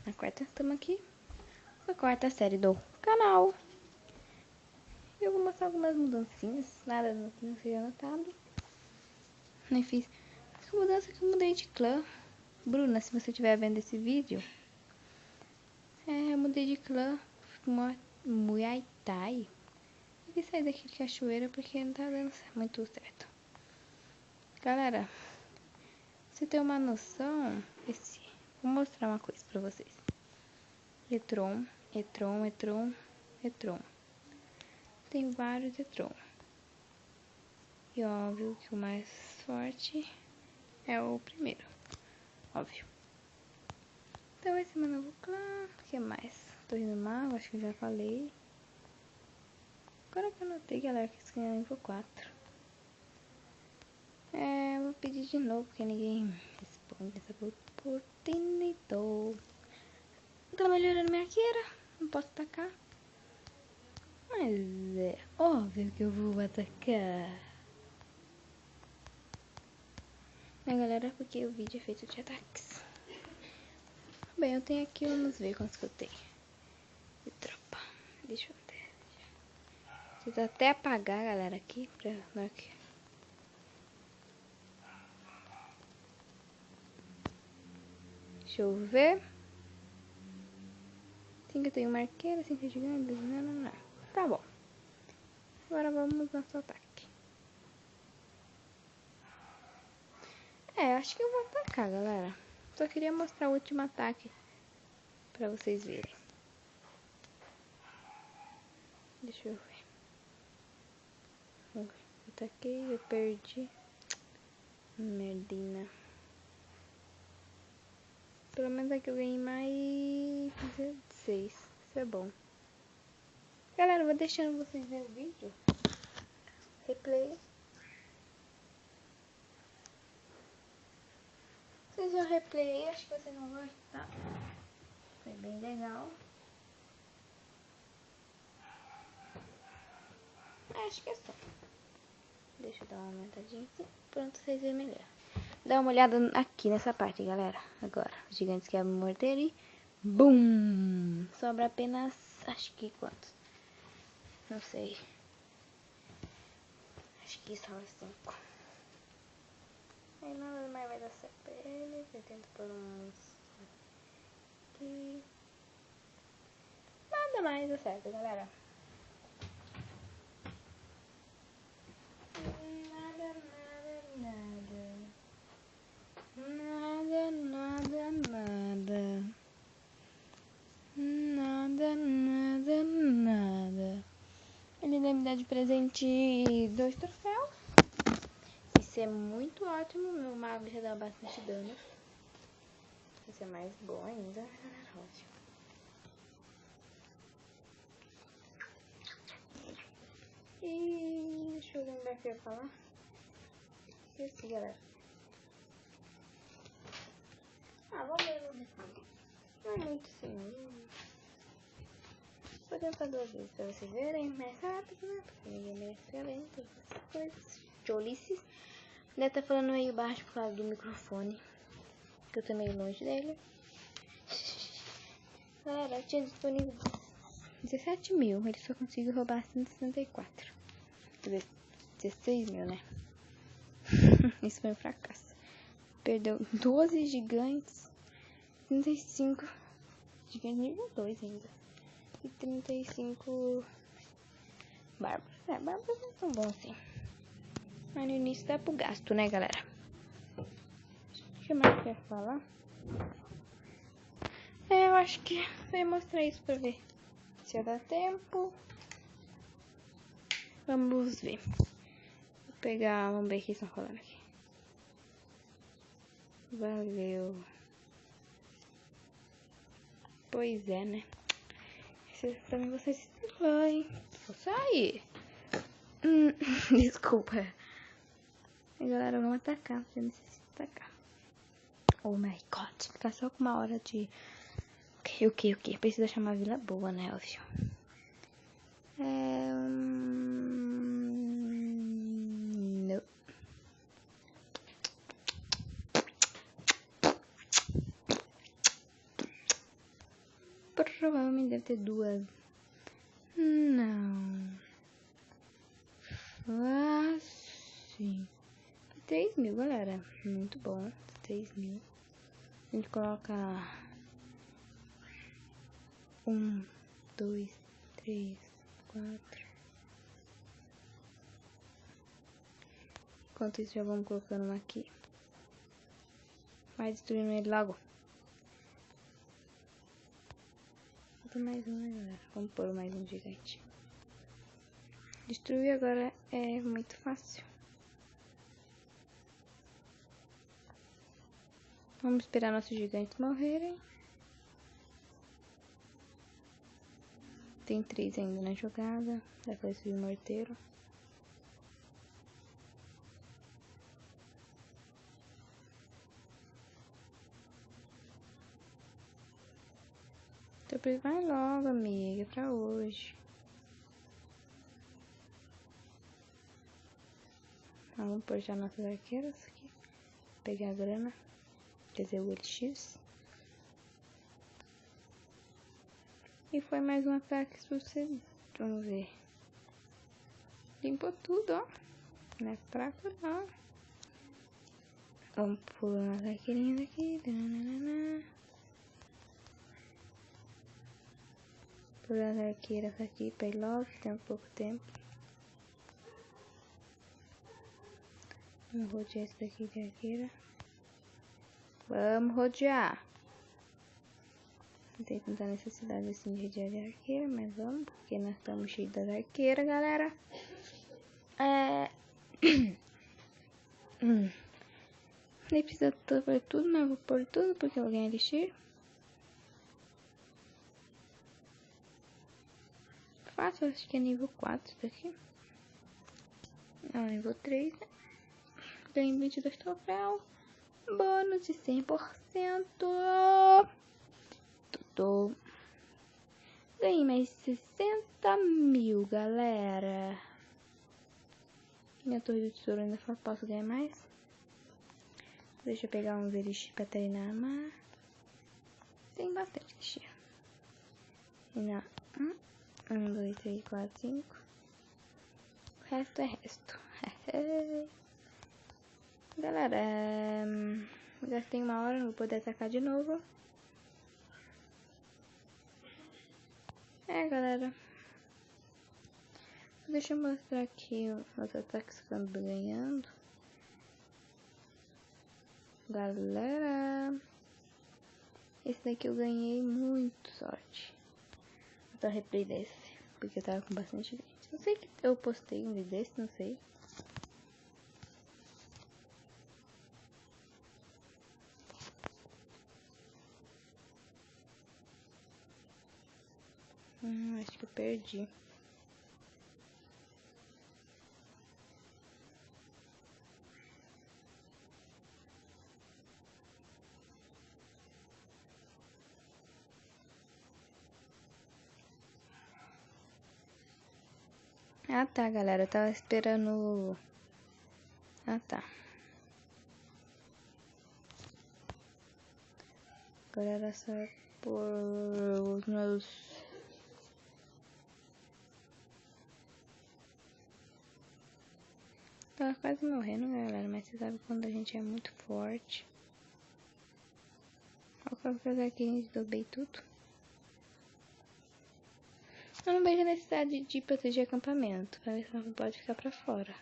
Na quarta, estamos aqui na quarta série do canal. Eu vou mostrar algumas mudancinhas, nada que não seja notado. Nem fiz a mudança que eu mudei de clã. Bruna, se você estiver vendo esse vídeo, eu mudei de clã Muay Thai. Eu quis sair daqui de cachoeira porque não tá dando muito certo. Galera, você tem uma noção, vou mostrar uma coisa pra vocês. Etron. Tem vários Etron. E óbvio que o mais forte é o primeiro. Óbvio. Então esse é meu novo clã. O que mais? Torre do Mago, acho que eu já falei. Agora que eu notei, galera, que esse ganha nível 4. Vou pedir de novo, porque ninguém responde essa oportunidade. Tô melhorando minha arqueira. Não posso atacar. Mas é óbvio que eu vou atacar. Né, galera? Porque o vídeo é feito de ataques. Bem, eu tenho aqui, vamos ver quantos que eu tenho. De tropa. Deixa eu ver. Preciso até apagar, galera, aqui. Deixa eu ver. 5 eu tenho uma arqueira, 5 gigantes. Não. Tá bom. Agora vamos no nosso ataque. Acho que eu vou atacar, galera. Só queria mostrar o último ataque pra vocês verem. Deixa eu ver. Eu ataquei, eu perdi. Merdina. Pelo menos aqui eu ganhei mais 16. Isso é bom. Galera, eu vou deixando vocês ver o vídeo. Replay. Vocês já replay, acho que vocês vão gostar. Foi bem legal. Acho que é só. Deixa eu dar uma aumentadinha aqui. Pronto, vocês verem melhor. Dá uma olhada aqui nessa parte, galera. Agora, os gigantes que abrem o morteiro e... BUM! Sobra apenas... Acho que quantos? Não sei. Acho que só 5. Aí nada mais vai dar certo pra ele. Eu tento pôr uns... aqui. Nada mais dá certo, galera. Nada. Ele deve me dar de presente 2 troféus. Isso é muito ótimo. Meu mago já dá bastante dano. Isso é mais bom ainda. Ótimo. E deixa eu lembrar o que eu ia falar. Esqueci, galera. Vamos ver no detalhe. Não é muito assim. Vou tentar 2 vezes pra vocês verem mais rápido, né? Porque ninguém merece ficar vendo todas essas coisas. Jolices. Deve estar falando meio baixo por causa do microfone. Que eu tô meio longe dele. Galera, eu tinha disponível 17 mil. Ele só conseguiu roubar 164. Quer dizer, 16 mil, né? Isso foi um fracasso. Perdeu 12 gigantes. 35 gigantes nível 2 ainda. E 35 bárbaros. Bárbaros não são bons assim. Mas no início dá pro gasto, né, galera? O que mais eu quero falar? Eu acho que eu ia mostrar isso pra ver se ia dar tempo. Vamos ver. Vou pegar, vamos ver o que estão falando aqui. Valeu. Pois é, né? Também vocês se vai. Vou sair. Desculpa. Galera, vamos atacar. Você necessita atacar. Oh my god. Ficar só com 1 hora de... O que? Precisa chamar a Vila Boa, né, óbvio. Não. Provavelmente deve ter 2. Não. Fácil. 3.000, galera. Muito bom. 3.000. A gente coloca 1, 2, 3, 4. Enquanto isso, já vamos colocando um aqui. Vai destruindo ele logo. Falta mais um, né, galera? Vamos pôr mais um gigante. Destruir agora é muito fácil. Vamos esperar nossos gigantes morrerem. Tem 3 ainda na jogada. Dá pra subir o morteiro. Vai logo, amiga, pra hoje. Vamos pôr já nossas arqueiras aqui. Pegar a grana. Quer dizer, o LX. E foi mais um ataque sucedido. Vamos ver. Limpou tudo, ó. Não é fraco, não. Vamos pôr umas arqueirinhas aqui. Pôr as arqueiras aqui pra ir logo, que tem pouco tempo. Vamos rodear esse daqui de arqueira. Vamos rodear. Não tem tanta necessidade assim de rodear de arqueira, mas vamos, porque nós estamos cheios das arqueiras, galera. Nem precisa pôr tudo, mas vou pôr tudo porque eu vou ganhar elixir. Fácil, acho que é nível 4 isso daqui. Não, nível 3, né? Ganhei 22 troféus. Bônus de 100%. Tudo. Ganhei mais 60.000, galera. Minha torre do tesouro ainda posso ganhar mais. Deixa eu pegar uns elixir pra treinar, mas tem bastante elixir. E na 1, 2, 3, 4, 5. O resto é resto. Galera, gastei 1 hora, não vou poder atacar de novo. Galera. Deixa eu mostrar aqui os ataques que eu ando ganhando. Galera, esse daqui eu ganhei muito sorte. Vou dar replay desse, porque eu tava com bastante gente. Não sei que eu postei um vídeo desse, não sei. Acho que eu perdi. Ah tá, galera, eu tava esperando. Ah tá. Agora era só por os meus. Tava quase morrendo, galera, mas você sabe quando a gente é muito forte. Olha o que eu aqui, dobrei tudo. Eu não vejo a necessidade de proteger acampamento, pra ver se não pode ficar pra fora.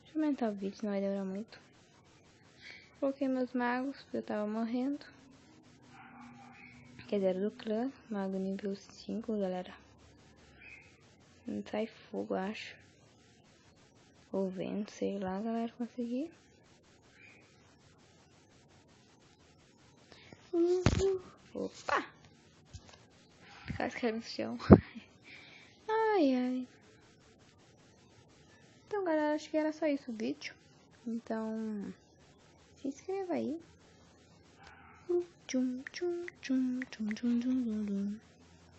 Deixa eu aumentar o vídeo, não vai demorar muito. Coloquei meus magos, porque eu tava morrendo. Que era do clã, mago nível 5, galera. Não sai fogo, acho. Ou vento, sei lá, galera, consegui. Opa! Quase caiu no chão. Ai, ai. Então, galera, acho que era só isso o vídeo. Então, se inscreva aí.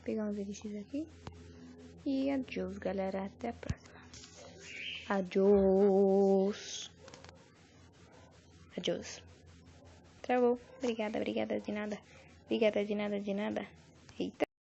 Pegar uns elixir aqui. E adeus, galera. Até a próxima. Adiós. Adiós. Travou. Obrigada de nada. Obrigada de nada. Eita.